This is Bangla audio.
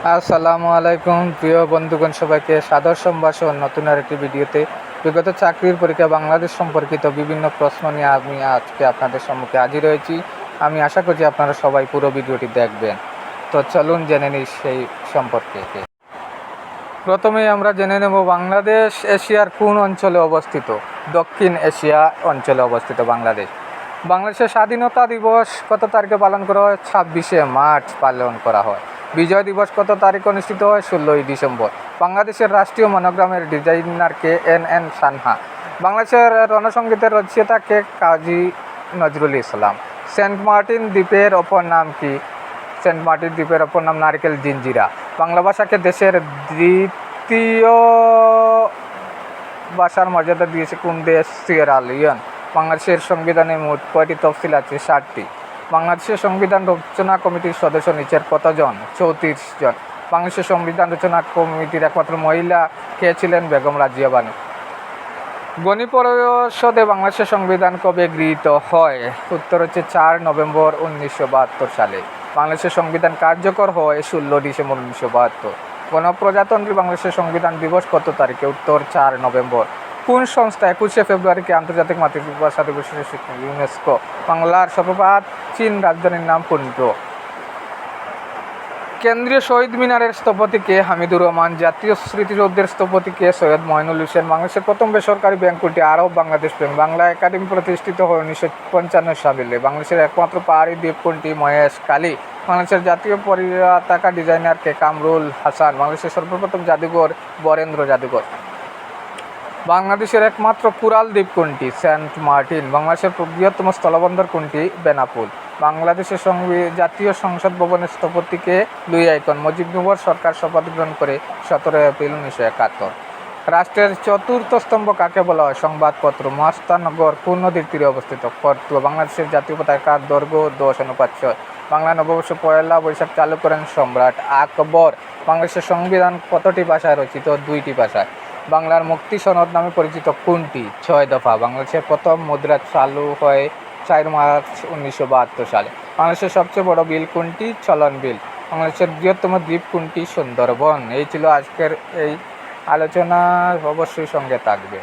আসসালামু আলাইকুম প্রিয় বন্ধুগণ, সবাইকে সাদর সম্ভাষণ নতুন আরেকটি ভিডিওতে। বিগত চাকরির পরীক্ষা বাংলাদেশ সম্পর্কিত বিভিন্ন প্রশ্ন নিয়ে আমি আজকে আপনাদের সম্মুখে হাজির হয়েছি। আমি আশা করছি আপনারা সবাই পুরো ভিডিওটি দেখবেন। তো চলুন জেনে নিই সেই সম্পর্কে। প্রথমেই আমরা জেনে নেব বাংলাদেশ এশিয়ার কোন অঞ্চলে অবস্থিত। দক্ষিণ এশিয়া অঞ্চলে অবস্থিত বাংলাদেশ। বাংলাদেশের স্বাধীনতা দিবস কত তারিখে পালন করা হয়? 26শে মার্চ পালন করা হয়। বিজয় দিবস কত তারিখে অনুষ্ঠিত হয়? 16ই ডিসেম্বর। বাংলাদেশের রাষ্ট্রীয় মনোগ্রামের ডিজাইনার কে? এন সানহা। বাংলাদেশের রণসঙ্গীতের রচয়িতা কে? কাজী নজরুল ইসলাম। সেন্ট মার্টিন দ্বীপের অপর নাম কি? সেন্ট মার্টিন দ্বীপের অপর নাম নারকেল জিঞ্জিরা। বাংলা ভাষাকে দেশের দ্বিতীয় ভাষার মর্যাদা দিয়েছে কোন দেশ? Sierra Leone. বাংলাদেশের সংবিধানে মোট কয়টি তফসিল আছে? 60টি। বাংলাদেশের সংবিধান রচনা কমিটির সদস্য নিচের কতজন? 34 জন। বাংলাদেশের সংবিধান রচনা কমিটির একমাত্র মহিলা কে ছিলেন? বেগম রাজিয়া বানু। গণি পরিষদে বাংলাদেশের সংবিধান কবে গৃহীত হয়? উত্তর হচ্ছে 4 নভেম্বর 1972 সালে। বাংলাদেশের সংবিধান কার্যকর হয় 16 ডিসেম্বর 1972। গণপ্রজাতন্ত্রী বাংলাদেশের সংবিধান দিবস কত তারিখে? উত্তর 4 নভেম্বর। কোন সংস্থা 21শে ফেব্রুয়ারিকে আন্তর্জাতিক মাতৃভাষা দিবস হিসেবে স্বীকৃতি? ইউনেস্কো। বাংলার সর্বপ্রাচীন রাজধানীর নাম কোনটি? কেন্দ্রীয় শহীদ মিনারের স্থপতি কে? হামিদুর রহমান। জাতীয় স্মৃতিসৌধের স্থপতি কে? সৈয়দ মঈনুল হোসেন। বাংলাদেশের প্রথম বেসরকারি ব্যাংক কোনটি? আরব বাংলাদেশ ব্যাংক। বাংলা একাডেমি প্রতিষ্ঠিত হয় 1955 সালে। বাংলাদেশের একমাত্র পাহাড়ি দ্বীপ কোনটি? মহেশখালী। বাংলাদেশের জাতীয় পতাকা ডিজাইনার কে? কামরুল হাসান। বাংলাদেশের সর্বপ্রথম জাদুঘর বরেন্দ্র জাদুঘর। বাংলাদেশের একমাত্র কোরাল দ্বীপ কোনটি? Saint Martin. বাংলাদেশের বৃহত্তম স্থলবন্দর কোনটি? বেনাপোল। বাংলাদেশের জাতীয় সংসদ ভবনের স্থপতি কে? Louis I Kahn. মুজিবনগর সরকার শপথ গ্রহণ করে 17 এপ্রিল 1971। রাষ্ট্রের চতুর্থ স্তম্ভ কাকে বলা হয়? সংবাদপত্র। মহাস্থানগর কোন নদীর তীরে অবস্থিত? ফতুয়া। বাংলাদেশের জাতীয় পতাকার দৈর্ঘ্য 10:6। বাংলা নববর্ষ পয়লা বৈশাখ চালু করেন সম্রাট আকবর। বাংলাদেশের সংবিধান কতটি ভাষায় রচিত? 2টি ভাষায়। বাংলার মুক্তি সনদ নামে পরিচিত কোনটি? 6 দফা। বাংলাদেশের প্রথম মুদ্রা চালু হয় 4 মার্চ 1972 সালে। বাংলাদেশের সবচেয়ে বড় বিল কোনটি? চলন বিল। বাংলাদেশের বৃহত্তম দ্বীপ কোনটি? সুন্দরবন। এই ছিল আজকের এই আলোচনা, অবশ্যই সঙ্গে থাকবে।